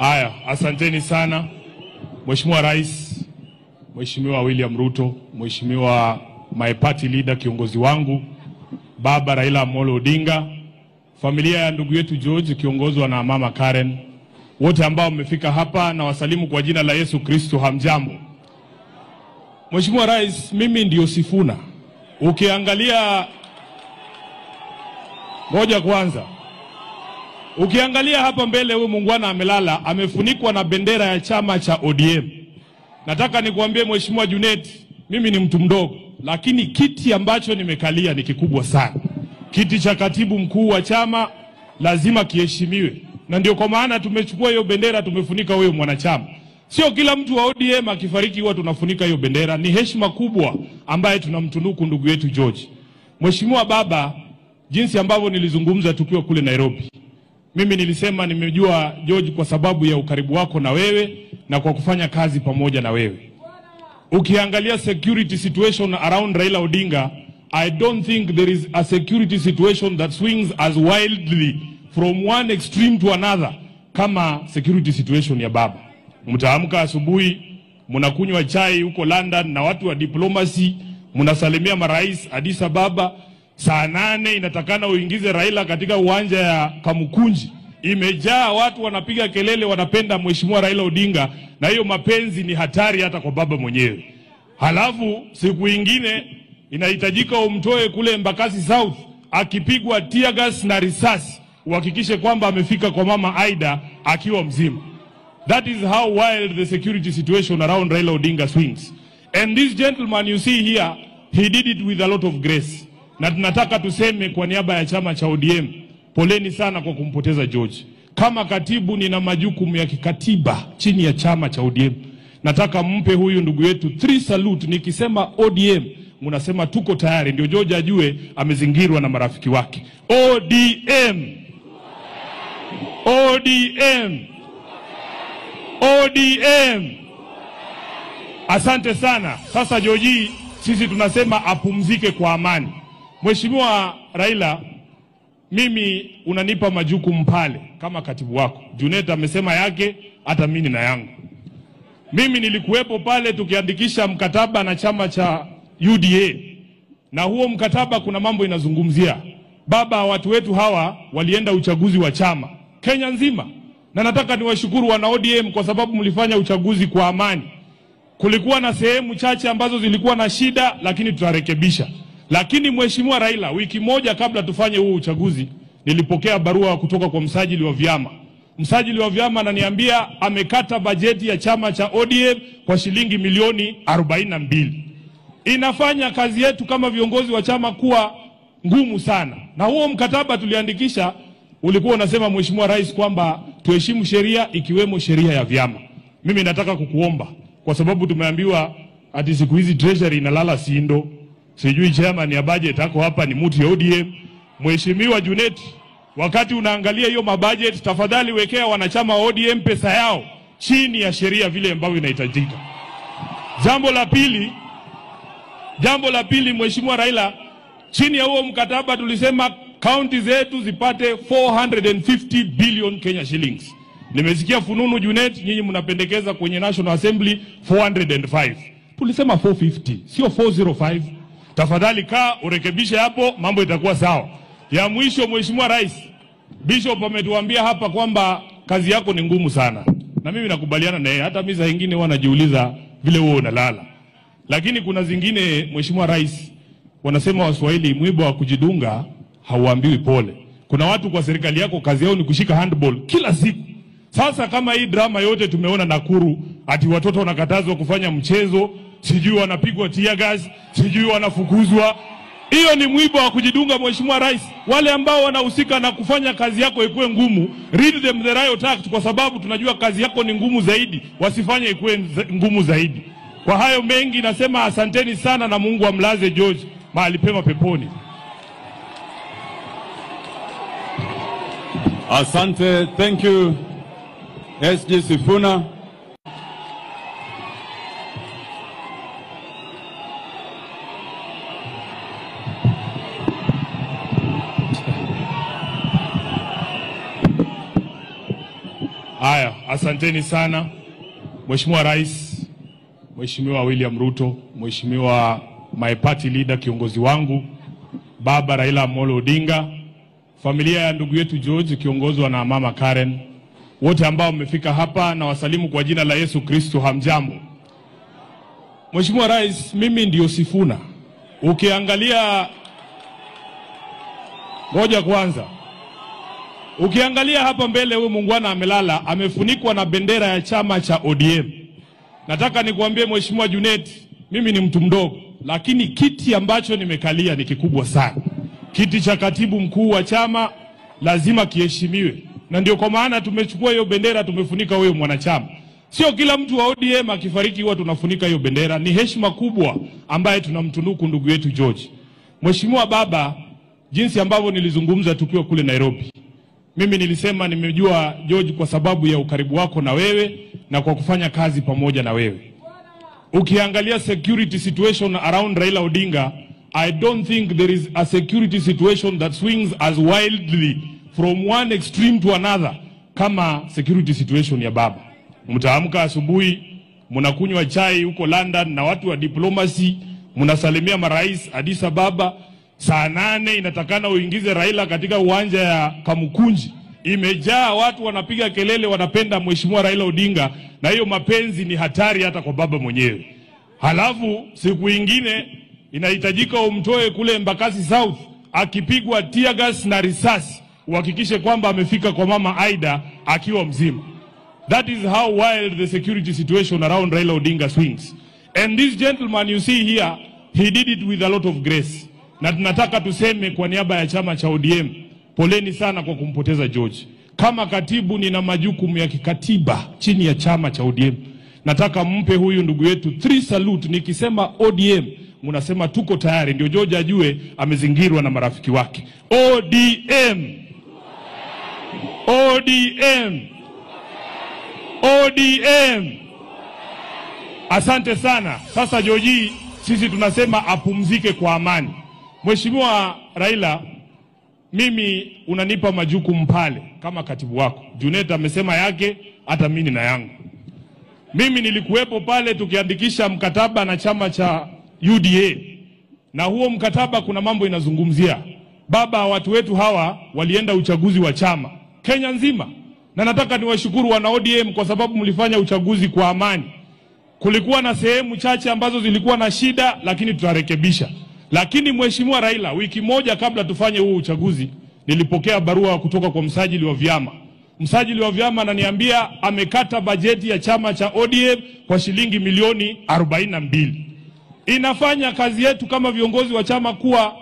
Haya, asanteni sana. Mheshimiwa Rais, Mheshimiwa William Ruto, Mheshimiwa my party leader, kiongozi wangu Baba Raila Amolo Odinga, familia ya ndugu yetu George kiongozwa na Mama Karen, wote ambao mmefika hapa na wasalimu kwa jina la Yesu Kristo, hamjambo. Mheshimiwa Rais, mimi ndio Sifuna. Ukiangalia moja kwanza, ukiangalia hapa mbele huyu muungwana amelala, amefunikwa na bendera ya chama cha ODM. Nataka nikuambie Mheshimiwa Junet, mimi ni mtu mdogo, lakini kiti ambacho nimekalia ni kikubwa sana. Kiti cha katibu mkuu wa chama lazima kiheshimiwe. Na ndio kwa maana tumechukua hiyo bendera, tumefunika huyo mwanachama. Sio kila mtu wa ODM akifariki huwa tunafunika hiyo bendera. Ni heshima kubwa ambaye tunamtunuku ndugu yetu George. Mheshimiwa Baba, jinsi ambavyo nilizungumza tukiwa kule Nairobi, mimi nilisema nimejua George kwa sababu ya ukaribu wako na wewe na kwa kufanya kazi pamoja na wewe. Ukiangalia security situation around Raila Odinga, I don't think there is a security situation that swings as wildly from one extreme to another kama security situation ya Baba. Mtaamka asubuhi, mnakunywa chai huko London na watu wa diplomacy, mnasalimia marais Addis Ababa. Saa 8 inatakana uingize Raila katika uwanja ya Kamukunji. Imejaa watu wanapiga kelele, wanapenda Mheshimiwa Raila Odinga, na hiyo mapenzi ni hatari hata kwa Baba mwenyewe. Halafu siku ingine inahitajika umtoe kule Embakasi South akipigwa tear gas na risasi, uhakikishe kwamba amefika kwa Mama Aida akiwa mzima. That is how wild the security situation around Raila Odinga swings. And this gentleman you see here, he did it with a lot of grace. Na tunataka tuseme kwa niaba ya chama cha ODM, poleni sana kwa kumpoteza George. Kama katibu nina majukumu ya kikatiba chini ya chama cha ODM. Nataka mpe huyu ndugu yetu 3 salute. Nikisema ODM, mnasema tuko tayari, ndio George ajue amezingirwa na marafiki wake. ODM. ODM. ODM. Asante sana. Sasa George, sisi tunasema apumzike kwa amani. Mheshimiwa Raila, mimi unanipa majukumu pale kama katibu wako. Junet amesema yake, hata mimi na yangu. Mimi nilikuwepo pale tukiandikisha mkataba na chama cha UDA. Na huo mkataba kuna mambo inazungumzia. Baba, watu wetu hawa walienda uchaguzi wa chama Kenya nzima. Na nataka niwashukuru wana ODM kwa sababu mlifanya uchaguzi kwa amani. Kulikuwa na sehemu chache ambazo zilikuwa na shida, lakini tutarekebisha. Lakini Mheshimiwa Raila, wiki moja kabla tufanye huo uchaguzi, nilipokea barua kutoka kwa msajili wa vyama. Msajili wa vyama ananiambia amekata bajeti ya chama cha ODM kwa shilingi milioni 42. Inafanya kazi yetu kama viongozi wa chama kuwa ngumu sana. Na huo mkataba tuliandikisha ulikuwa unasema Mheshimiwa Rais kwamba tuheshimu sheria ikiwemo sheria ya vyama. Mimi nataka kukuomba kwa sababu tumeambiwa ati siku hizi treasury inalala sindo. Sijui chairman ya budget ako hapa ni mtu ya ODM. Mheshimiwa Junet, wakati unaangalia hiyo mabudget, tafadhali wekea wanachama wa ODM pesa yao chini ya sheria vile ambavyo inahitajika. Jambo la pili Mheshimiwa Raila, chini ya huo mkataba tulisema county zetu zipate 450 billion Kenya shillings. Nimesikia fununu Junet, nyinyi mnapendekeza kwenye National Assembly 405. Tulisema 450, sio 405. Tafadhali kaa urekebishe hapo, mambo itakuwa sawa. Ya mwisho Mheshimiwa Rais, Bishop ametuambia hapa kwamba kazi yako ni ngumu sana. Na mimi nakubaliana naye, hata mimi saa nyingine huwa najiuliza vile wewe unalala. Lakini kuna zingine Mheshimiwa Rais, wanasema Waswahili mwiba wa kujidunga hauambiwi pole. Kuna watu kwa serikali yako kazi yao ni kushika handball kila siku. Sasa kama hii drama yote tumeona Nakuru, ati watoto wanakatazwa kufanya mchezo, sijui wanapigwa tear gas, sijui wanafukuzwa. Hiyo ni mwiba wa kujidunga Mheshimiwa Rais. Wale ambao wanahusika na kufanya kazi yako ikuwe ngumu, read them the riot act kwa sababu tunajua kazi yako ni ngumu zaidi, wasifanye ikuwe ngumu zaidi. Kwa hayo mengi nasema asanteni sana na Mungu amlaze George mahali pema peponi. Asante, thank you SG Sifuna. Haya. Asanteni sana Mheshimiwa Rais, Mheshimiwa William Ruto, Mheshimiwa my party leader, kiongozi wangu Baba Raila Amolo Odinga, familia ya ndugu yetu George kiongozwa na Mama Karen, wote ambao mmefika hapa na wasalimu kwa jina la Yesu Kristo, hamjambo. Mheshimiwa Rais, mimi ndio Sifuna. Ukiangalia ngoja kwanza. Ukiangalia hapa mbele huyu muungwana amelala, amefunikwa na bendera ya chama cha ODM. Nataka nikuambie Mheshimiwa Junet, mimi ni mtu mdogo, lakini kiti ambacho nimekalia ni kikubwa sana. Kiti cha katibu mkuu wa chama lazima kiheshimiwe. Na ndio kwa maana tumechukua hiyo bendera tumefunika wewe mwanachama. Sio kila mtu wa ODM akifariki huwa tunafunika hiyo bendera. Ni heshima kubwa ambaye tunamtunuku ndugu yetu George. Mheshimiwa Baba, jinsi ambavyo nilizungumza tukiwa kule Nairobi, mimi nilisema nimejua George kwa sababu ya ukaribu wako na wewe na kwa kufanya kazi pamoja na wewe. Ukiangalia security situation around Raila Odinga, I don't think there is a security situation that swings as wildly from one extreme to another kama security situation ya baba. Mtaamka asubuhi, mnakunywa chai huko London na watu wa diplomacy, mnasalimia marais Addis Ababa. Saa 8 inatakana uingize Raila katika uwanja ya Kamukunji. Imejaa watu wanapiga kelele, wanapenda Mheshimiwa Raila Odinga, na hiyo mapenzi ni hatari hata kwa baba mwenyewe. Halafu siku ingine inahitajika umtoe kule Embakasi South akipigwa tear gas na risasi, uhakikishe kwamba amefika kwa mama Aida akiwa mzima. That is how wild the security situation around Raila Odinga swings. And this gentleman you see here, he did it with a lot of grace. Na tunataka tuseme kwa niaba ya chama cha ODM, poleni sana kwa kumpoteza George. Kama katibu nina majukumu ya kikatiba chini ya chama cha ODM. Nataka mpe huyu ndugu yetu 3 salute. Nikisema ODM, mnasema tuko tayari, ndio George ajue amezingirwa na marafiki wake. ODM. ODM. ODM. Asante sana. Sasa George, sisi tunasema apumzike kwa amani. Mheshimiwa Raila, mimi unanipa majukumu pale kama katibu wako. Junet amesema yake, hata mimi na yangu. Mimi nilikuwepo pale tukiandikisha mkataba na chama cha UDA. Na huo mkataba kuna mambo inazungumzia. Baba, watu wetu hawa walienda uchaguzi wa chama Kenya nzima. Na nataka niwashukuru wana ODM kwa sababu mlifanya uchaguzi kwa amani. Kulikuwa na sehemu chache ambazo zilikuwa na shida, lakini tutarekebisha. Lakini Mheshimiwa Raila, wiki moja kabla tufanye huo uchaguzi, nilipokea barua kutoka kwa msajili wa vyama. Msajili wa vyama ananiambia amekata bajeti ya chama cha ODM kwa shilingi milioni 42. Inafanya kazi yetu kama viongozi wa chama kuwa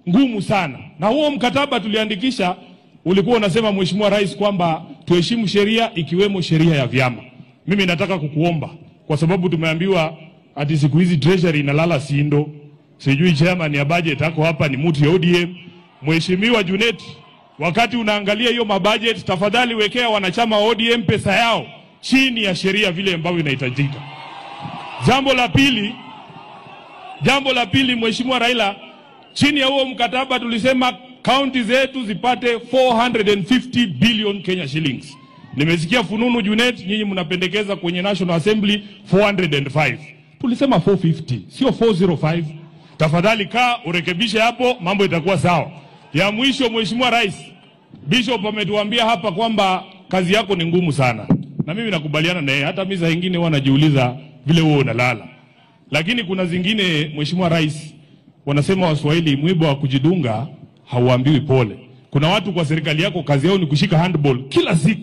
ngumu sana. Na huo mkataba tuliandikisha ulikuwa unasema Mheshimiwa Rais kwamba tuheshimu sheria ikiwemo sheria ya vyama. Mimi nataka kukuomba kwa sababu tumeambiwa ati siku hizi treasury inalala sindo. Sijui chairman ya budget hako hapa ni mtu ya ODM. Mheshimiwa Junet, wakati unaangalia hiyo mabudget, tafadhali wekea wanachama wa ODM pesa yao chini ya sheria vile ambavyo inahitajika. Jambo la pili Mheshimiwa Raila, chini ya huo mkataba tulisema county zetu zipate 450 billion Kenya shillings. Nimesikia fununu Junet, nyinyi mnapendekeza kwenye National Assembly 405. Tulisema 450, sio 405. Tafadhali kaa urekebishe hapo, mambo itakuwa sawa. Ya mwisho Mheshimiwa Rais, Bishop ametuambia hapa kwamba kazi yako ni ngumu sana. Na mimi nakubaliana na yeye, hata mimi saa nyingine huwa najiuliza vile wewe unalala. Lakini kuna zingine Mheshimiwa Rais, wanasema Waswahili mwiba wa kujidunga hauambiwi pole. Kuna watu kwa serikali yako kazi yao ni kushika handball kila siku.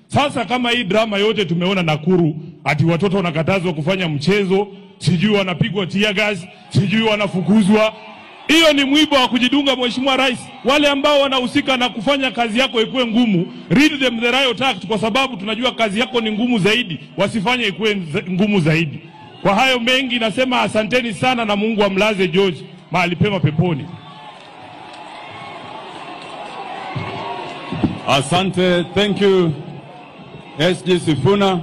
Sasa kama hii drama yote tumeona Nakuru, ati watoto wanakatazwa kufanya mchezo, sijui wanapigwa tear gas, sijui wanafukuzwa. Hiyo ni mwiba wa kujidunga Mheshimiwa Rais. Wale ambao wanahusika na kufanya kazi yako ikuwe ngumu, read them the riot act kwa sababu tunajua kazi yako ni ngumu zaidi, wasifanye ikuwe ngumu zaidi. Kwa hayo mengi nasema asanteni sana na Mungu amlaze George mahali pema peponi. Asante, thank you SG Sifuna.